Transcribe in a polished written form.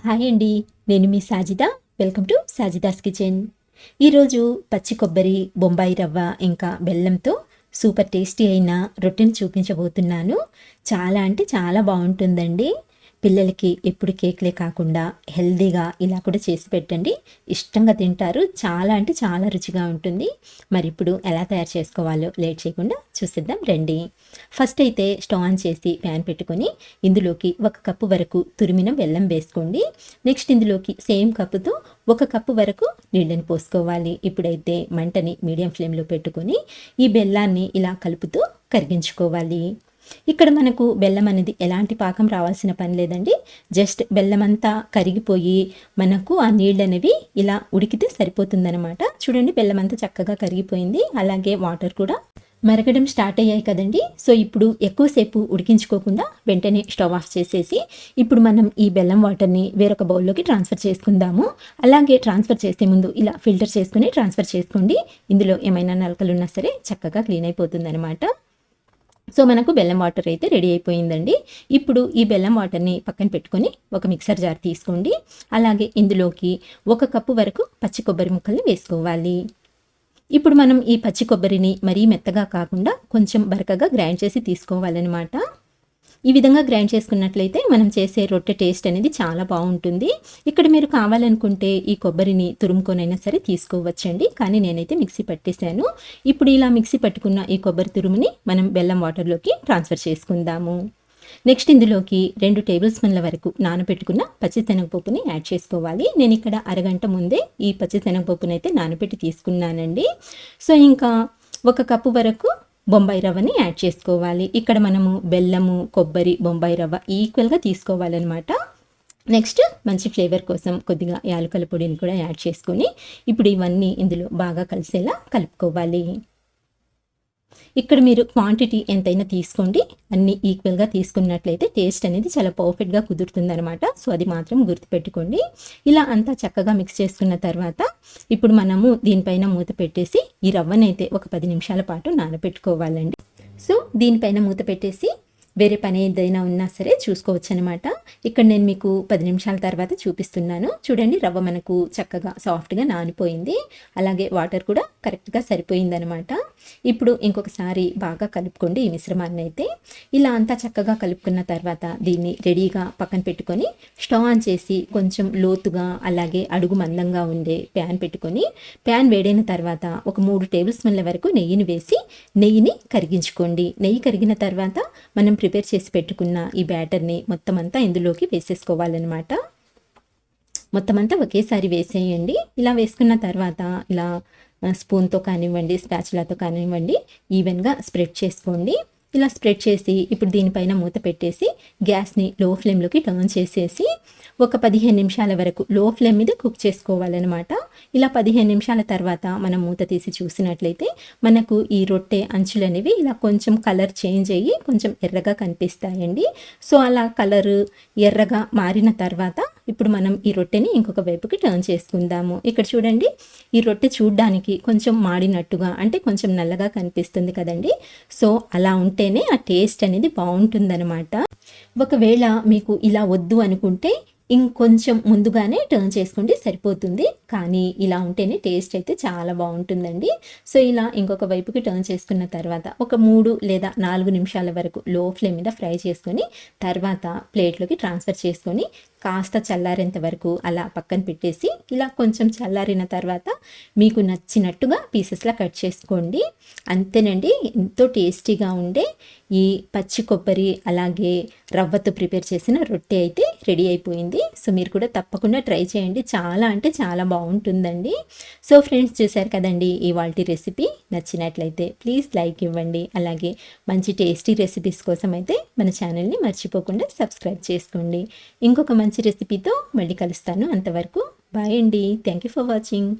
Hi అండి, నేను మీ Sajida. Welcome to Sajida's kitchen. ఈరోజు పచ్చి కొబ్బరి, బొంబాయి రవ్వ ఇంకా బెల్లంతో సూపర్ టేస్టీ అయిన రొట్టెని చూపించబోతున్నాను. చాలా అంటే చాలా బాగుంటుందండి. పిల్లలకి ఎప్పుడు కేక్లే కాకుండా హెల్దీగా ఇలా కూడా చేసి పెట్టండి, ఇష్టంగా తింటారు. చాలా అంటే చాలా రుచిగా ఉంటుంది. మరి ఇప్పుడు ఎలా తయారు చేసుకోవాలో లేట్ చేయకుండా చూసిద్దాం రండి. ఫస్ట్ అయితే స్టవ్ ఆన్ చేసి ప్యాన్ పెట్టుకొని ఇందులోకి 1 కప్పు వరకు తురిమిన బెల్లం వేసుకోండి. నెక్స్ట్ ఇందులోకి సేమ్ కప్పుతో 1 కప్పు వరకు నీళ్ళని పోసుకోవాలి. ఇప్పుడైతే మంటని మీడియం ఫ్లేమ్లో పెట్టుకొని ఈ బెల్లాన్ని ఇలా కలుపుతూ కరిగించుకోవాలి. ఇక్కడ మనకు బెల్లం అనేది ఎలాంటి పాకం రావాల్సిన పని లేదండి. జస్ట్ బెల్లం అంతా కరిగిపోయి మనకు ఆ నీళ్ళు అనేవి ఇలా ఉడికితే సరిపోతుందనమాట. చూడండి, బెల్లం అంతా చక్కగా కరిగిపోయింది. అలాగే వాటర్ కూడా మరగడం స్టార్ట్ అయ్యాయి కదండి. సో ఇప్పుడు ఎక్కువసేపు ఉడికించుకోకుండా వెంటనే స్టవ్ ఆఫ్ చేసేసి ఇప్పుడు మనం ఈ బెల్లం వాటర్ని వేరొక బౌల్లోకి ట్రాన్స్ఫర్ చేసుకుందాము. అలాగే ట్రాన్స్ఫర్ చేసే ముందు ఇలా ఫిల్టర్ చేసుకుని ట్రాన్స్ఫర్ చేసుకోండి. ఇందులో ఏమైనా నలకలు ఉన్నా సరే చక్కగా క్లీన్ అయిపోతుంది అనమాట. సో మనకు బెల్లం వాటర్ అయితే రెడీ అయిపోయిందండి. ఇప్పుడు ఈ బెల్లం వాటర్ని పక్కన పెట్టుకొని ఒక మిక్సర్ జార్ తీసుకోండి. అలాగే ఇందులోకి 1 కప్పు వరకు పచ్చి కొబ్బరి ముక్కల్ని వేసుకోవాలి. ఇప్పుడు మనం ఈ పచ్చి కొబ్బరిని మరీ మెత్తగా కాకుండా కొంచెం బరకగా గ్రైండ్ చేసి తీసుకోవాలన్నమాట. ఈ విధంగా గ్రైండ్ చేసుకున్నట్లయితే మనం చేసే రొట్టె టేస్ట్ అనేది చాలా బాగుంటుంది. ఇక్కడ మీరు కావాలనుకుంటే ఈ కొబ్బరిని తురుముకొనైనా సరే తీసుకోవచ్చండి, కానీ నేనైతే మిక్సీ పట్టేశాను. ఇప్పుడు ఇలా మిక్సీ పట్టుకున్న ఈ కొబ్బరి తురుముని మనం బెల్లం వాటర్లోకి ట్రాన్స్ఫర్ చేసుకుందాము. నెక్స్ట్ ఇందులోకి 2 టేబుల్ స్పూన్ల వరకు నానబెట్టుకున్న పచ్చిశనగపప్పుని యాడ్ చేసుకోవాలి. నేను ఇక్కడ అరగంట ముందే ఈ పచ్చిశనగపప్పుని అయితే నానబెట్టి తీసుకున్నానండి. సో ఇంకా 1 కప్పు వరకు బొంబాయి రవ్వని యాడ్ చేసుకోవాలి. ఇక్కడ మనము బెల్లము, కొబ్బరి, బొంబాయి రవ్వ ఈక్వల్గా తీసుకోవాలన్నమాట. నెక్స్ట్ మంచి ఫ్లేవర్ కోసం కొద్దిగా యాలకుల పొడిని కూడా యాడ్ చేసుకొని ఇప్పుడు ఇవన్నీ ఇందులో బాగా కలిసేలా కలుపుకోవాలి. ఇక్కడ మీరు క్వాంటిటీ ఎంతైనా తీసుకోండి. అన్నీ ఈక్వల్గా తీసుకున్నట్లయితే టేస్ట్ అనేది చాలా పర్ఫెక్ట్గా కుదురుతుంది అనమాట. సో అది మాత్రం గుర్తుపెట్టుకోండి. ఇలా అంతా చక్కగా మిక్స్ చేసుకున్న తర్వాత ఇప్పుడు మనము దీనిపైన మూత పెట్టేసి ఈ రవ్వనైతే ఒక 10 నిమిషాల పాటు నానబెట్టుకోవాలండి. సో దీనిపైన మూత పెట్టేసి వేరే పని ఏదైనా ఉన్నా సరే చూసుకోవచ్చు అనమాట. ఇక్కడ నేను మీకు 10 నిమిషాల తర్వాత చూపిస్తున్నాను. చూడండి, రవ్వ మనకు చక్కగా సాఫ్ట్గా నానిపోయింది. అలాగే వాటర్ కూడా కరెక్ట్గా సరిపోయిందనమాట. ఇప్పుడు ఇంకొకసారి బాగా కలుపుకోండి ఈ మిశ్రమాన్ని అయితే. ఇలా అంతా చక్కగా కలుపుకున్న తర్వాత దీన్ని రెడీగా పక్కన పెట్టుకొని స్టవ్ ఆన్ చేసి కొంచెం లోతుగా అలాగే అడుగు మందంగా ఉండే ప్యాన్ పెట్టుకొని ప్యాన్ వేడైన తర్వాత ఒక 3 టేబుల్ స్పూన్ల వరకు నెయ్యిని వేసి నెయ్యిని కరిగించుకోండి. నెయ్యి కరిగిన తర్వాత మనం ప్రిపేర్ చేసి పెట్టుకున్న ఈ బ్యాటర్ని మొత్తం అంతా ఇందులోకి వేసేసుకోవాలన్నమాట. మొత్తం అంతా ఒకేసారి వేసేయండి. ఇలా వేసుకున్న తర్వాత ఇలా స్పూన్తో కానివ్వండి, స్పాచులాతో కానివ్వండి ఈవెన్గా స్ప్రెడ్ చేసుకోండి. ఇలా స్ప్రెడ్ చేసి ఇప్పుడు దీనిపైన మూత పెట్టేసి గ్యాస్ని లో ఫ్లేమ్లోకి టర్న్ చేసేసి ఒక 15 నిమిషాల వరకు లో ఫ్లేమ్ మీద కుక్ చేసుకోవాలన్నమాట. ఇలా 15 నిమిషాల తర్వాత మనం మూత తీసి చూసినట్లయితే మనకు ఈ రొట్టె అంచులు అనేవి ఇలా కొంచెం కలర్ చేంజ్ అయ్యి కొంచెం ఎర్రగా కనిపిస్తాయండి. సో అలా కలర్ ఎర్రగా మారిన తర్వాత ఇప్పుడు మనం ఈ రొట్టెని ఇంకొక వైపుకి టర్న్ చేసుకుందాము. ఇక్కడ చూడండి, ఈ రొట్టె చూడ్డానికి కొంచెం మాడినట్టుగా అంటే కొంచెం నల్లగా కనిపిస్తుంది కదండి. సో అలా ఉంటేనే ఆ టేస్ట్ అనేది బాగుంటుందన్నమాట. ఒకవేళ మీకు ఇలా వద్దు అనుకుంటే ఇంకొంచెం ముందుగానే టర్న్ చేసుకోండి, సరిపోతుంది. కానీ ఇలా ఉంటేనే టేస్ట్ అయితే చాలా బాగుంటుందండి. సో ఇలా ఇంకొక వైపుకి టర్న్ చేసుకున్న తర్వాత ఒక 3 లేదా 4 నిమిషాల వరకు లో ఫ్లేమ్ మీద ఫ్రై చేసుకొని తర్వాత ప్లేట్లోకి ట్రాన్స్ఫర్ చేసుకొని కాస్త చల్లారేంత వరకు అలా పక్కన పెట్టేసి ఇలా కొంచెం చల్లారిన తర్వాత మీకు నచ్చినట్టుగా పీసెస్లా కట్ చేసుకోండి. అంతేనండి, ఎంతో టేస్టీగా ఉండే ఈ పచ్చి కొబ్బరి అలాగే రవ్వతో ప్రిపేర్ చేసిన రొట్టె అయితే రెడీ అయిపోయింది. సో మీరు కూడా తప్పకుండా ట్రై చేయండి, చాలా అంటే చాలా బాగుంటుందండి. సో ఫ్రెండ్స్, చూశారు కదండి ఇవాల్టి రెసిపీ. నచ్చినట్లయితే ప్లీజ్ లైక్ ఇవ్వండి. అలాగే మంచి టేస్టీ రెసిపీస్ కోసం అయితే మన ఛానల్ని మర్చిపోకుండా సబ్స్క్రైబ్ చేసుకోండి. ఇంకొక మంచి రెసిపీతో మళ్ళీ కలుస్తాను. అంతవరకు బాయ్ అండి. Thank you for watching.